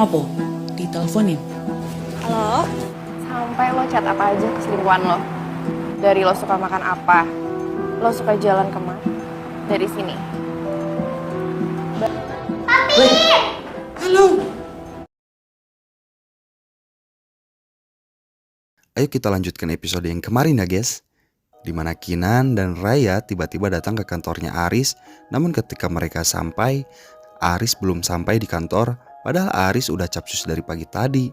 Ngopo? Diteleponin? Halo? Sampai lo chat apa aja ke selingkuhan lo? Dari lo suka makan apa? Lo suka jalan kemana? Dari sini. Halo? Ayo kita lanjutkan episode yang kemarin ya guys, di mana Kinan dan Raya tiba-tiba datang ke kantornya Aris. Namun ketika mereka sampai, Aris belum sampai di kantor, padahal Aris udah capcus dari pagi tadi.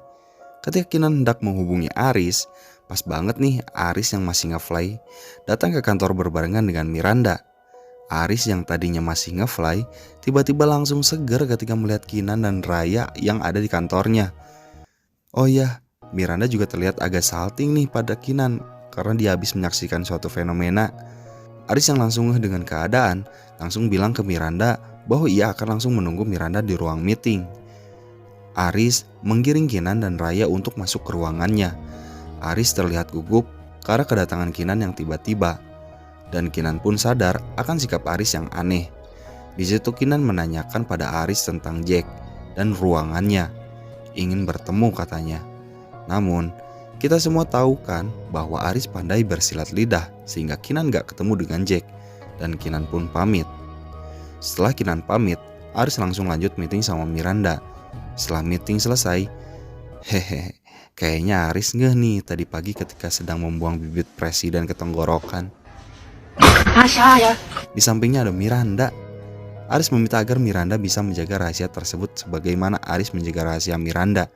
Ketika Kinan hendak menghubungi Aris, pas banget nih Aris yang masih ngefly datang ke kantor berbarengan dengan Miranda. Aris yang tadinya masih ngefly tiba-tiba langsung seger ketika melihat Kinan dan Raya yang ada di kantornya. Oh iya, Miranda juga terlihat agak salting nih pada Kinan karena dia habis menyaksikan suatu fenomena. Aris yang langsung ngeh dengan keadaan langsung bilang ke Miranda bahwa ia akan langsung menunggu Miranda di ruang meeting. Aris menggiring Kinan dan Raya untuk masuk ke ruangannya. Aris terlihat gugup karena kedatangan Kinan yang tiba-tiba. Dan Kinan pun sadar akan sikap Aris yang aneh. Di situ Kinan menanyakan pada Aris tentang Jack dan ruangannya. Ingin bertemu katanya. Namun kita semua tahu kan bahwa Aris pandai bersilat lidah sehingga Kinan gak ketemu dengan Jack. Dan Kinan pun pamit. Setelah Kinan pamit, Aris langsung lanjut meeting sama Miranda. Setelah meeting selesai, kayaknya Aris ngeh nih tadi pagi ketika sedang membuang bibit presiden ke tenggorokan. Di sampingnya ada Miranda. Aris meminta agar Miranda bisa menjaga rahasia tersebut sebagaimana Aris menjaga rahasia Miranda.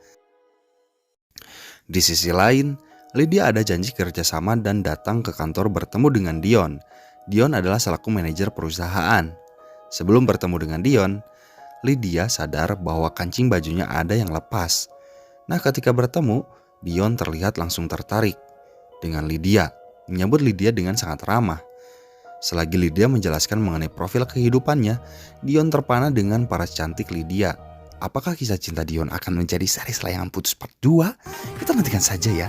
Di sisi lain, Lydia ada janji kerjasama dan datang ke kantor bertemu dengan Dion. Dion adalah selaku manajer perusahaan. Sebelum bertemu dengan Dion, Lydia sadar bahwa kancing bajunya ada yang lepas. Nah, ketika bertemu, Dion terlihat langsung tertarik dengan Lydia, menyambut Lydia dengan sangat ramah. Selagi Lydia menjelaskan mengenai profil kehidupannya, Dion terpana dengan paras cantik Lydia. Apakah kisah cinta Dion akan menjadi series layangan putus part 2? Kita nantikan saja ya.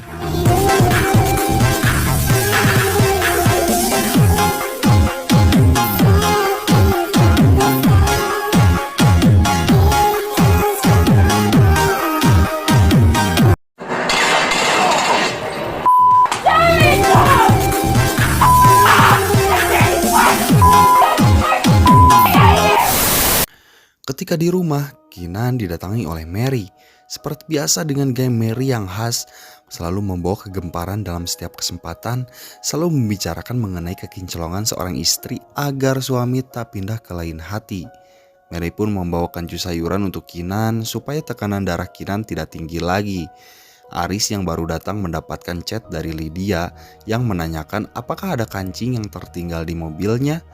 Ketika di rumah, Kinan didatangi oleh Mary. Seperti biasa dengan gaya Mary yang khas, selalu membawa kegemparan dalam setiap kesempatan, selalu membicarakan mengenai kekincolongan seorang istri agar suami tak pindah ke lain hati. Mary pun membawakan jus sayuran untuk Kinan supaya tekanan darah Kinan tidak tinggi lagi. Aris yang baru datang mendapatkan chat dari Lydia yang menanyakan apakah ada kancing yang tertinggal di mobilnya.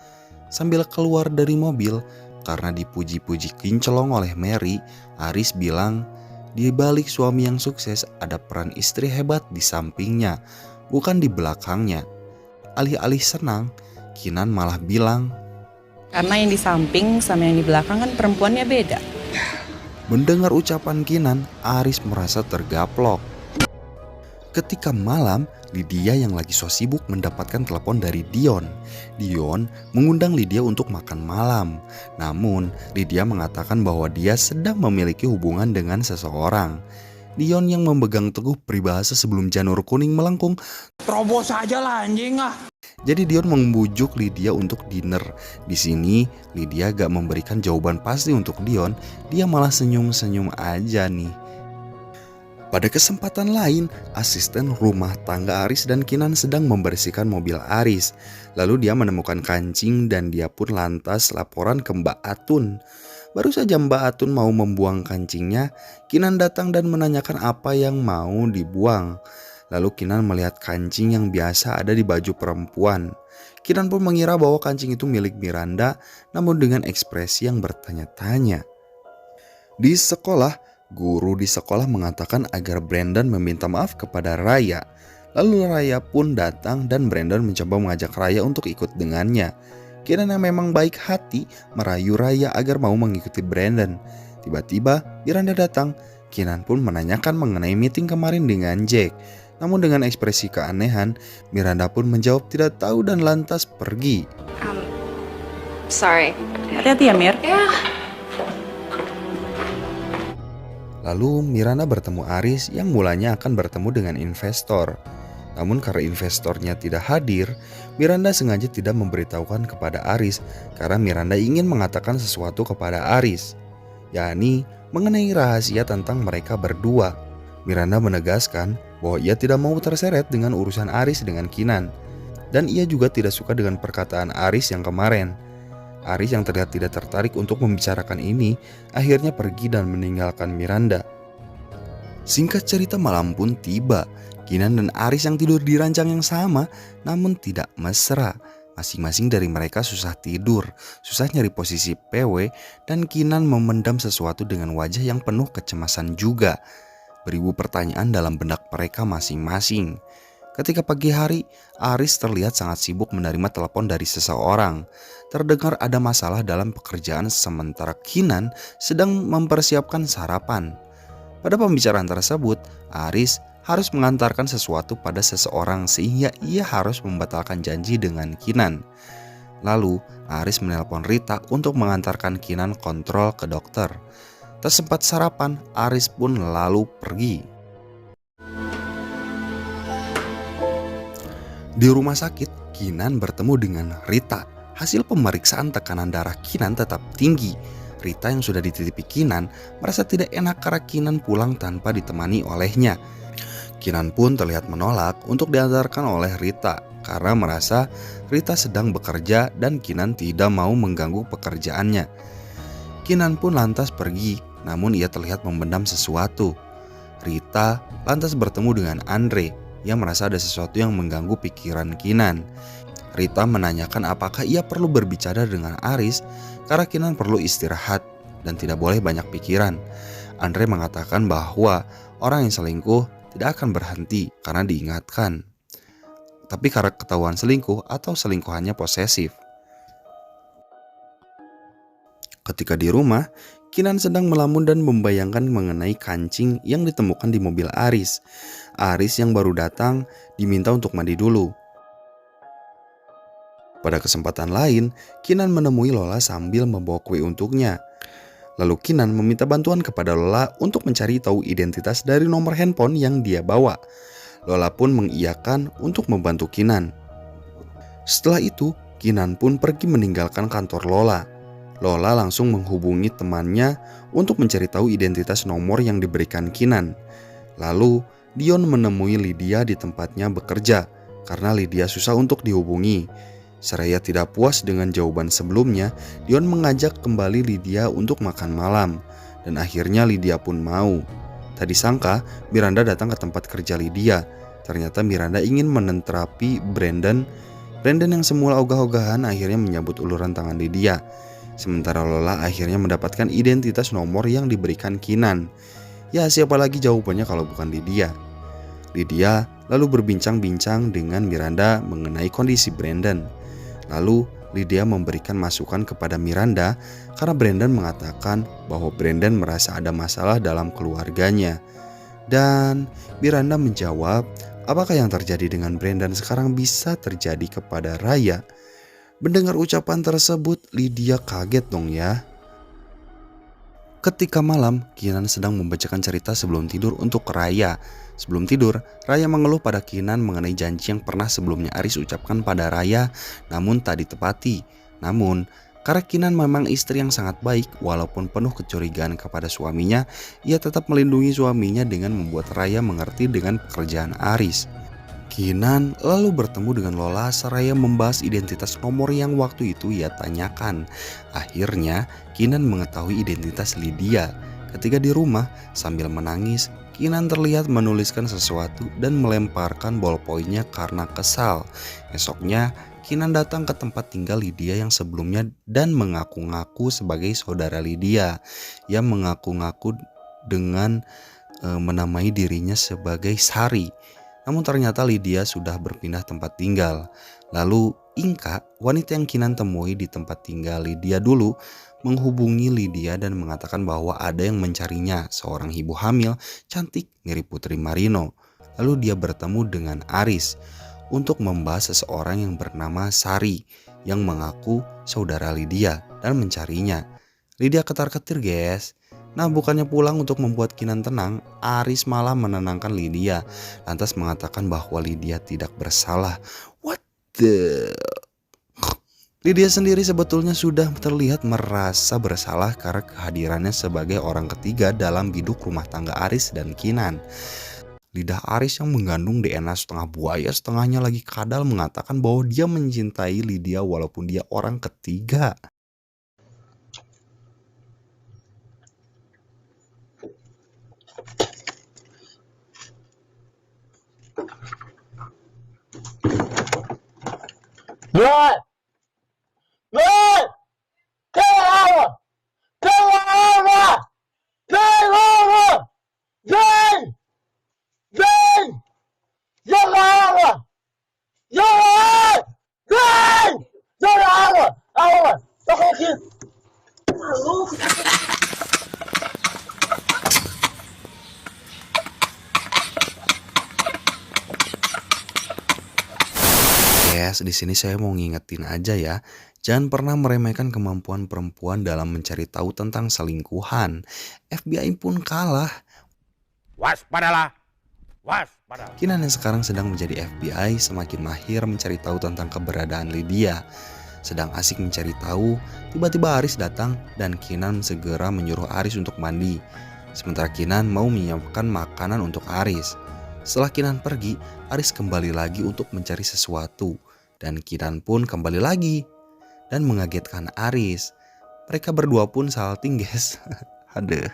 Sambil keluar dari mobil, karena dipuji-puji kinclong oleh Mary, Aris bilang di balik suami yang sukses ada peran istri hebat di sampingnya, bukan di belakangnya. Alih-alih senang, Kinan malah bilang, Karena yang di samping sama yang di belakang kan perempuannya beda. mendengar ucapan Kinan, Aris merasa tergaplok. Ketika malam, Lydia yang lagi so sibuk mendapatkan telepon dari Dion. Dion mengundang Lydia untuk makan malam. Namun, Lydia mengatakan bahwa dia sedang memiliki hubungan dengan seseorang. Dion yang memegang teguh peribahasa sebelum janur kuning melengkung. Terobos aja lah anjing ah. Jadi Dion membujuk Lydia untuk dinner. Di sini, Lydia gak memberikan jawaban pasti untuk Dion. Dia malah senyum-senyum aja nih. Pada kesempatan lain, asisten rumah tangga Aris dan Kinan sedang membersihkan mobil Aris. Lalu dia menemukan kancing dan dia pun lantas laporan ke Mbak Atun. Baru saja Mbak Atun mau membuang kancingnya, Kinan datang dan menanyakan apa yang mau dibuang. Lalu Kinan melihat kancing yang biasa ada di baju perempuan. Kinan pun mengira bahwa kancing itu milik Miranda, namun dengan ekspresi yang bertanya-tanya. Di sekolah, guru di sekolah mengatakan agar Brandon meminta maaf kepada Raya. Lalu Raya pun datang dan Brandon mencoba mengajak Raya untuk ikut dengannya. Kinan yang memang baik hati merayu Raya agar mau mengikuti Brandon. Tiba-tiba Miranda datang. Kinan pun menanyakan mengenai meeting kemarin dengan Jack. Namun dengan ekspresi keanehan, Miranda pun menjawab tidak tahu dan lantas pergi. Sorry. Hati-hati ya, Mir. Ya. Lalu Miranda bertemu Aris yang mulanya akan bertemu dengan investor. Namun karena investornya tidak hadir, Miranda sengaja tidak memberitahukan kepada Aris karena Miranda ingin mengatakan sesuatu kepada Aris, yakni mengenai rahasia tentang mereka berdua. Miranda menegaskan bahwa ia tidak mau terseret dengan urusan Aris dengan Kinan, dan ia juga tidak suka dengan perkataan Aris yang kemarin. Aris yang terlihat tidak tertarik untuk membicarakan ini akhirnya pergi dan meninggalkan Miranda. Singkat cerita, malam pun tiba. Kinan dan Aris yang tidur di ranjang yang sama namun tidak mesra. Masing-masing dari mereka susah tidur, susah nyari posisi PW, dan Kinan memendam sesuatu dengan wajah yang penuh kecemasan juga. Beribu pertanyaan dalam benak mereka masing-masing. Ketika pagi hari, Aris terlihat sangat sibuk menerima telepon dari seseorang. Terdengar ada masalah dalam pekerjaan sementara Kinan sedang mempersiapkan sarapan. Pada pembicaraan tersebut, Aris harus mengantarkan sesuatu pada seseorang sehingga ia harus membatalkan janji dengan Kinan. Lalu, Aris menelpon Rita untuk mengantarkan Kinan kontrol ke dokter. Tak sempat sarapan, Aris pun lalu pergi. Di rumah sakit, Kinan bertemu dengan Rita. Hasil pemeriksaan tekanan darah Kinan tetap tinggi. Rita yang sudah dititipi Kinan merasa tidak enak karena Kinan pulang tanpa ditemani olehnya. Kinan pun terlihat menolak untuk diantarkan oleh Rita karena merasa Rita sedang bekerja dan Kinan tidak mau mengganggu pekerjaannya. Kinan pun lantas pergi, namun ia terlihat memendam sesuatu. Rita lantas bertemu dengan Andre yang merasa ada sesuatu yang mengganggu pikiran Kinan. Rita menanyakan apakah ia perlu berbicara dengan Aris karena Kinan perlu istirahat dan tidak boleh banyak pikiran. Andre mengatakan bahwa orang yang selingkuh tidak akan berhenti karena diingatkan, tapi karena ketahuan selingkuh atau selingkuhannya posesif. Ketika di rumah, Kinan sedang melamun dan membayangkan mengenai kancing yang ditemukan di mobil Aris. Aris yang baru datang diminta untuk mandi dulu. Pada kesempatan lain, Kinan menemui Lola sambil membawa kue untuknya. Lalu Kinan meminta bantuan kepada Lola untuk mencari tahu identitas dari nomor handphone yang dia bawa. Lola pun mengiyakan untuk membantu Kinan. Setelah itu, Kinan pun pergi meninggalkan kantor Lola. Lola langsung menghubungi temannya untuk mencari tahu identitas nomor yang diberikan Kinan. Lalu, Dion menemui Lydia di tempatnya bekerja karena Lydia susah untuk dihubungi. Seraya tidak puas dengan jawaban sebelumnya, Dion mengajak kembali Lydia untuk makan malam. Dan akhirnya Lydia pun mau. Tak disangka, Miranda datang ke tempat kerja Lydia. Ternyata Miranda ingin menenterapi Brandon. Brandon yang semula ogah-ogahan akhirnya menyambut uluran tangan Lydia. Sementara Lola akhirnya mendapatkan identitas nomor yang diberikan Kinan. Ya, siapa lagi jawabannya kalau bukan Lydia. Lydia lalu berbincang-bincang dengan Miranda mengenai kondisi Brandon. Lalu Lydia memberikan masukan kepada Miranda karena Brandon mengatakan bahwa Brandon merasa ada masalah dalam keluarganya. Dan Miranda menjawab, apakah yang terjadi dengan Brandon sekarang bisa terjadi kepada Raya? Mendengar ucapan tersebut, Lydia kaget dong ya. Ketika malam, Kinan sedang membacakan cerita sebelum tidur untuk Raya. Sebelum tidur, Raya mengeluh pada Kinan mengenai janji yang pernah sebelumnya Aris ucapkan pada Raya, namun tak ditepati. Namun, karena Kinan memang istri yang sangat baik, walaupun penuh kecurigaan kepada suaminya, ia tetap melindungi suaminya dengan membuat Raya mengerti dengan pekerjaan Aris. Kinan lalu bertemu dengan Lola seraya membahas identitas nomor yang waktu itu ia tanyakan. Akhirnya Kinan mengetahui identitas Lydia. Ketika di rumah sambil menangis, Kinan terlihat menuliskan sesuatu dan melemparkan ballpointnya karena kesal. Esoknya Kinan datang ke tempat tinggal Lydia yang sebelumnya dan mengaku-ngaku sebagai saudara Lydia. Ia mengaku-ngaku dengan menamai dirinya sebagai Sari. Namun ternyata Lydia sudah berpindah tempat tinggal. Lalu Inka, wanita yang Kinan temui di tempat tinggal Lydia dulu, menghubungi Lydia dan mengatakan bahwa ada yang mencarinya, seorang ibu hamil cantik mirip Putri Marino. Lalu dia bertemu dengan Aris untuk membahas seseorang yang bernama Sari yang mengaku saudara Lydia dan mencarinya. Lydia ketar-ketir guys. Nah, bukannya pulang untuk membuat Kinan tenang, Aris malah menenangkan Lydia, lantas mengatakan bahwa Lydia tidak bersalah. What the... Lydia sendiri sebetulnya sudah terlihat merasa bersalah karena kehadirannya sebagai orang ketiga dalam biduk rumah tangga Aris dan Kinan. Lidah Aris yang mengandung DNA setengah buaya setengahnya lagi kadal mengatakan bahwa dia mencintai Lydia walaupun dia orang ketiga. Yes, di sini saya mau ngingetin aja ya, jangan pernah meremehkan kemampuan perempuan dalam mencari tahu tentang selingkuhan. FBI pun kalah. Waspadalah, waspadalah. Kinan yang sekarang sedang menjadi FBI semakin mahir mencari tahu tentang keberadaan Lydia. Sedang asik mencari tahu, tiba-tiba Aris datang dan Kinan segera menyuruh Aris untuk mandi. Sementara Kinan mau menyiapkan makanan untuk Aris. Setelah Kinan pergi, Aris kembali lagi untuk mencari sesuatu. Dan Kinan pun kembali lagi dan mengagetkan Aris. Mereka berdua pun salting guys. Aduh.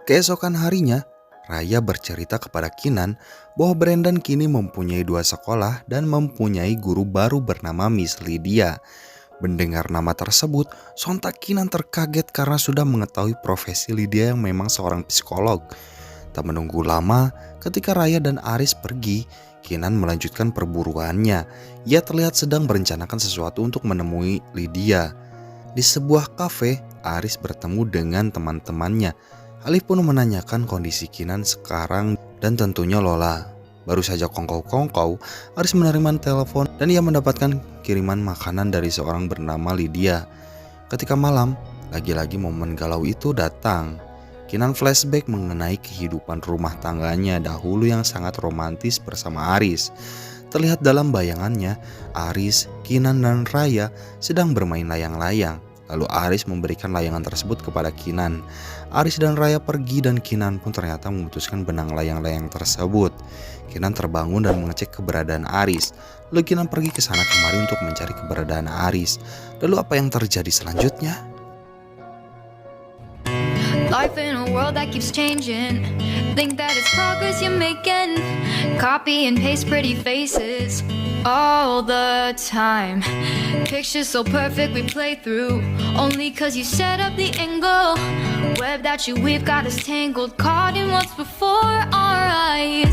Keesokan harinya, Raya bercerita kepada Kinan bahwa Brandon kini mempunyai 2 sekolah dan mempunyai guru baru bernama Miss Lydia. Mendengar nama tersebut, sontak Kinan terkaget karena sudah mengetahui profesi Lydia yang memang seorang psikolog. Tak menunggu lama, ketika Raya dan Aris pergi, Kinan melanjutkan perburuannya. Ia terlihat sedang merencanakan sesuatu untuk menemui Lydia. Di sebuah kafe, Aris bertemu dengan teman-temannya. Alif pun menanyakan kondisi Kinan sekarang dan tentunya Lola. Baru saja kongkow-kongkow, Aris menerima telepon dan ia mendapatkan kiriman makanan dari seorang bernama Lydia. Ketika malam, lagi-lagi momen galau itu datang. Kinan flashback mengenai kehidupan rumah tangganya dahulu yang sangat romantis bersama Aris. Terlihat dalam bayangannya, Aris, Kinan dan Raya sedang bermain layang-layang. Lalu Aris memberikan layangan tersebut kepada Kinan. Aris dan Raya pergi dan Kinan pun ternyata memutuskan benang layang-layang tersebut. Kinan terbangun dan mengecek keberadaan Aris. Lalu Kinan pergi ke sana kemari untuk mencari keberadaan Aris. Lalu apa yang terjadi selanjutnya? Life in a world that keeps changing. Think that it's progress you're making. Copy and paste pretty faces all the time. Pictures so perfect we play through. Only cause you set up the angle. Web that you weave got us tangled. Caught in what's before our eyes.